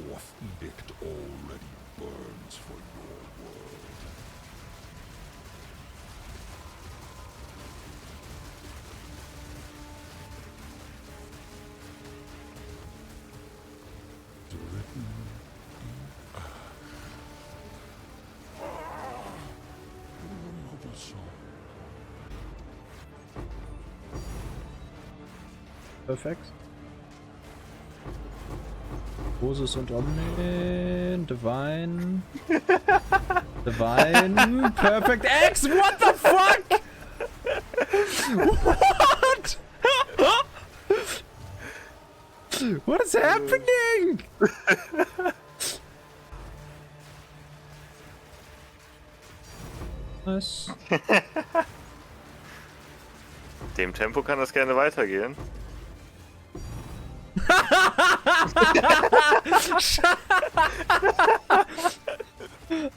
fourth edict already burns for your world. Written in ash. Your noble soul. Perfekt. Rosus und Omni. Divine. Divine. Perfect X. What the fuck? What? What is happening? Was? Dem Tempo kann das gerne weitergehen.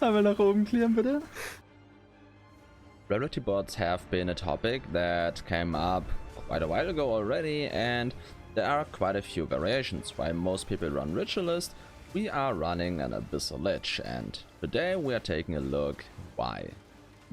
Einmal nach oben clearen, bitte. Rarity bots have been a topic that came up quite a while ago already, and there are quite a few variations. While most people run Ritualist, we are running an Abyssal Lich, and today we are taking a look why.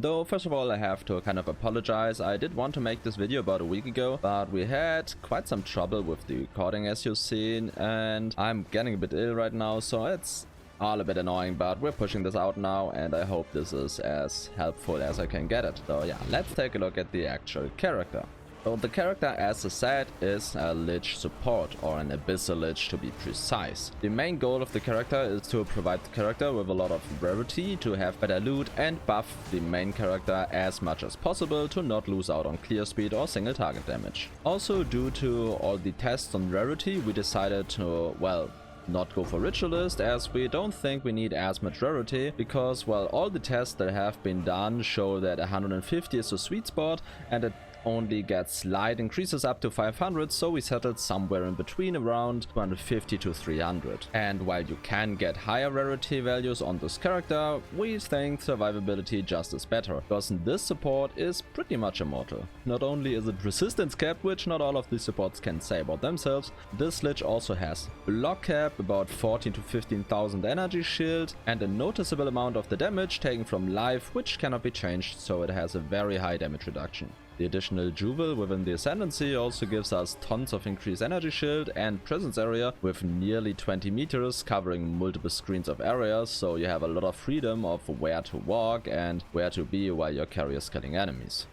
Though, first of all, I have to kind of apologize. I did want to make this video about a week ago, but we had quite some trouble with the recording, as you've seen, and I'm getting a bit ill right now, so it's all a bit annoying, but we're pushing this out now, and I hope this is as helpful as I can get it. So yeah, let's take a look at the actual character. So the character, as I said, is a Lich support, or an Abyssal Lich to be precise. The main goal of the character is to provide the character with a lot of rarity, to have better loot and buff the main character as much as possible to not lose out on clear speed or single target damage. Also, due to all the tests on rarity, we decided to, well, not go for Ritualist, as we don't think we need as much rarity, because, well, all the tests that have been done show that 150 is the sweet spot, and it only gets slight increases up to 500, so we settled somewhere in between around 250 to 300. And while you can get higher rarity values on this character, we think survivability just is better, because this support is pretty much immortal. Not only is it resistance cap, which not all of these supports can say about themselves, this Lich also has block cap, about 14 to 15,000 energy shield, and a noticeable amount of the damage taken from life, which cannot be changed, so it has a very high damage reduction. The additional Jewel within the Ascendancy also gives us tons of increased energy shield and presence area with nearly 20 meters covering multiple screens of areas, so you have a lot of freedom of where to walk and where to be while your carrier is killing enemies.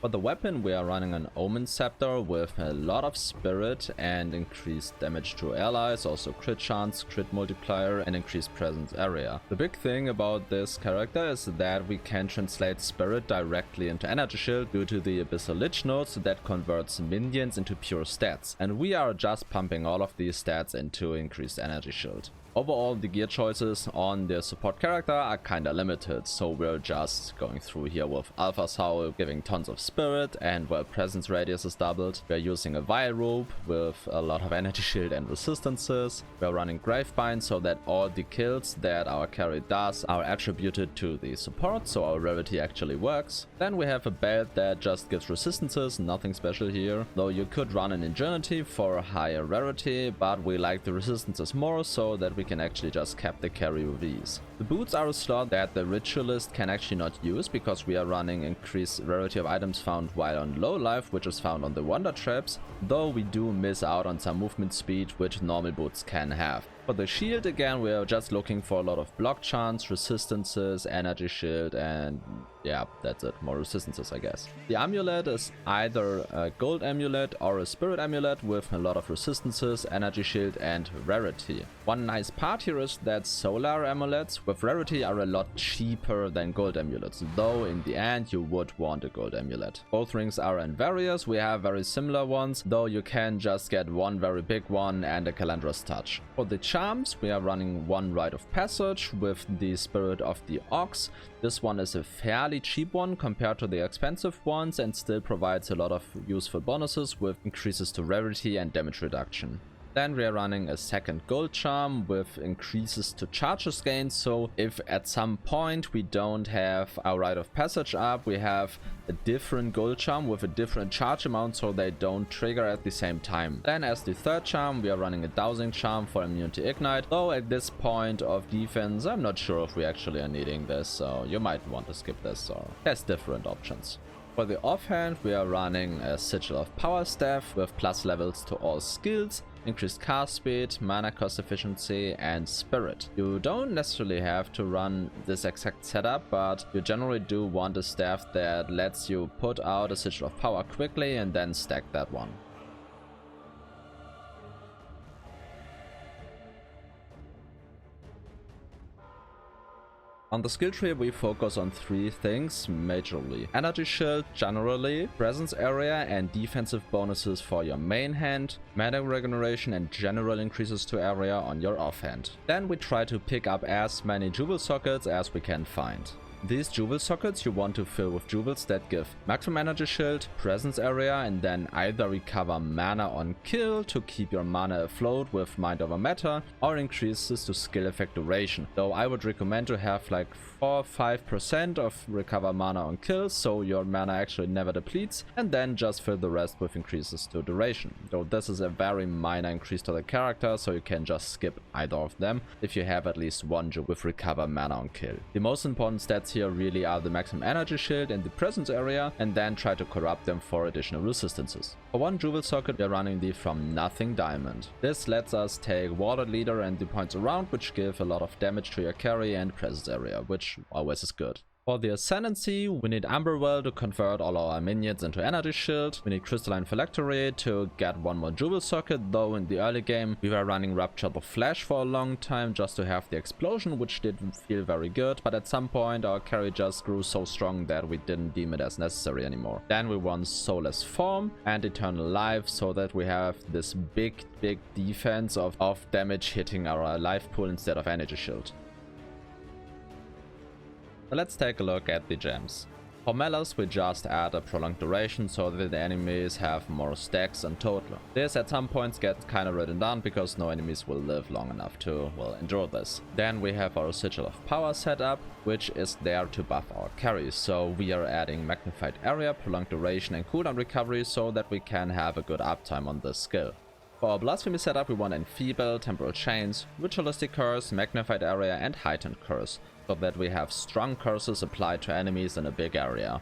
For the weapon, we are running an Omen Scepter with a lot of spirit and increased damage to allies, also crit chance, crit multiplier and increased presence area. The big thing about this character is that we can translate spirit directly into energy shield due to the Abyssal Lich nodes that converts minions into pure stats, and we are just pumping all of these stats into increased energy shield. Overall, the gear choices on the support character are kinda limited, so we're just going through here with Alpha Soul giving tons of spirit, and while presence radius is doubled, we're using a Vile Robe with a lot of energy shield and resistances. We're running Gravebind so that all the kills that our carry does are attributed to the support, so our rarity actually works. Then we have a belt that just gives resistances, nothing special here, though you could run an Ingenuity for higher rarity, but we like the resistances more, so that we can actually just cap the carry with these. The boots are a slot that the Ritualist can actually not use, because we are running increased rarity of items found while on low life, which is found on the Wonder Traps, though we do miss out on some movement speed which normal boots can have. For the shield, again, we are just looking for a lot of block chance, resistances, energy shield, and yeah, that's it. More resistances, I guess. The amulet is either a gold amulet or a spirit amulet with a lot of resistances, energy shield, and rarity. One nice part here is that solar amulets with rarity are a lot cheaper than gold amulets, though in the end you would want a gold amulet. Both rings are in various, we have very similar ones, though you can just get one very big one and a Calendra's Touch. For the charms, we are running one Rite of Passage with the Spirit of the Ox. This one is a fairly cheap one compared to the expensive ones, and still provides a lot of useful bonuses with increases to rarity and damage reduction. Then we are running a second gold charm with increases to charges gained, so if at some point we don't have our rite of passage up, we have a different gold charm with a different charge amount so they don't trigger at the same time. Then as the third charm we are running a dowsing charm for immune to ignite, though at this point of defense I'm not sure if we actually are needing this, so you might want to skip this, or there's different options. For the offhand we are running a Sigil of Power Staff with plus levels to all skills, increased cast speed, mana cost efficiency and spirit. You don't necessarily have to run this exact setup, but you generally do want a staff that lets you put out a Sigil of Power quickly and then stack that one. On the skill tree we focus on 3 things majorly: energy shield generally, presence area and defensive bonuses for your main hand, mana regeneration and general increases to area on your offhand. Then we try to pick up as many jewel sockets as we can find. These jewel sockets you want to fill with jewels that give maximum energy shield, presence area, and then either recover mana on kill to keep your mana afloat with mind over matter, or increases to skill effect duration. Though I would recommend to have like 4-5% of recover mana on kill, so your mana actually never depletes, and then just fill the rest with increases to duration. Though this is a very minor increase to the character, so you can just skip either of them if you have at least one jewel with recover mana on kill. The most important stats here really are the maximum energy shield and the presence area, and then try to corrupt them for additional resistances. For one jewel socket we are running the From Nothing diamond. This lets us take water leader and the points around, which give a lot of damage to your carry and presence area, which always is good. For the Ascendancy, we need Umberwell to convert all our minions into energy shield. We need Crystalline Phylactery to get one more jewel socket, though in the early game we were running Rupture the Flash for a long time just to have the explosion, which didn't feel very good, but at some point our carry just grew so strong that we didn't deem it as necessary anymore. Then we won Soulless Form and Eternal Life so that we have this big defense of damage hitting our life pool instead of energy shield. Let's take a look at the gems. For Malice we just add a prolonged duration so that the enemies have more stacks in total. This at some points gets kinda redundant because no enemies will live long enough to, well, endure this. Then we have our Sigil of Power setup, which is there to buff our carries, so we are adding Magnified Area, prolonged duration and cooldown recovery so that we can have a good uptime on this skill. For our Blasphemy setup we want Enfeeble, Temporal Chains, Ritualistic Curse, Magnified Area and Heightened Curse, so that we have strong curses applied to enemies in a big area.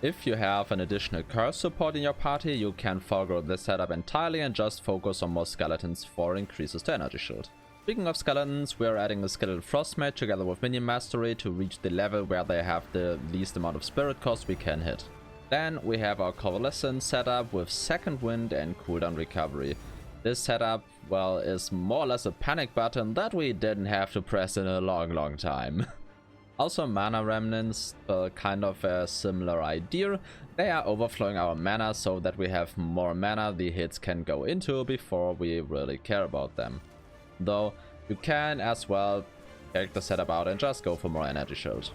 If you have an additional curse support in your party, you can forego this setup entirely and just focus on more skeletons for increases to energy shield. Speaking of skeletons, we are adding a Skeletal Frostmate together with Minion Mastery to reach the level where they have the least amount of spirit cost we can hit. Then we have our Coalescence setup with Second Wind and cooldown recovery. This setup, well, is more or less a panic button that we didn't have to press in a long time. Also Mana Remnants, kind of a similar idea. They are overflowing our mana so that we have more mana the hits can go into before we really care about them. Though you can as well take the setup out and just go for more energy shield.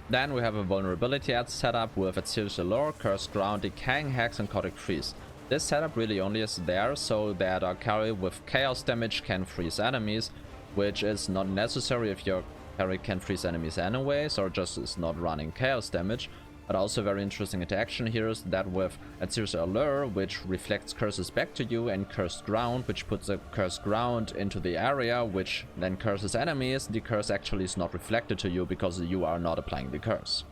Then we have a Vulnerability Ads setup with Abyssal Allure, Cursed Ground, Decaying Hex and Caustic Freeze. This setup really only is there so that our carry with chaos damage can freeze enemies, which is not necessary if your carry can freeze enemies anyways or just is not running chaos damage. But also very interesting interaction here is that with Abyssal Allure, which reflects curses back to you, and Cursed Ground, which puts a Cursed Ground into the area, which then curses enemies, the curse actually is not reflected to you because you are not applying the curse.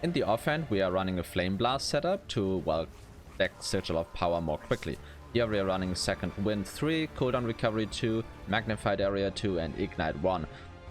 In the offhand we are running a Flame Blast setup to, well, stack Sigil of Power more quickly. Here we are running Second Wind 3, Cooldown Recovery 2, Magnified Area 2 and Ignite 1.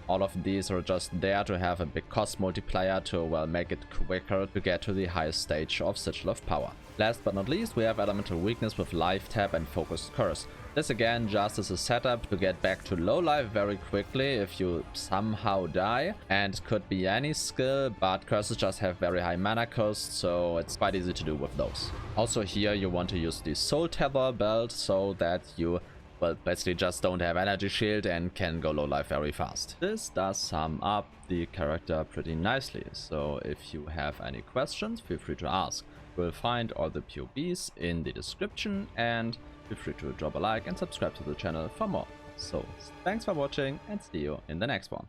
All of these are just there to have a big cost multiplier to, well, make it quicker to get to the highest stage of Sigil of Power. Last but not least we have Elemental Weakness with Life Tap and Focused Curse. This again just as a setup to get back to low life very quickly if you somehow die, and could be any skill, but curses just have very high mana cost, so it's quite easy to do with those. Also here you want to use the Soul Tether belt so that you, well, basically just don't have energy shield and can go low life very fast. This does sum up the character pretty nicely, so if you have any questions feel free to ask. You will find all the POBs in the description, and feel free to drop a like and subscribe to the channel for more. So, thanks for watching and see you in the next one.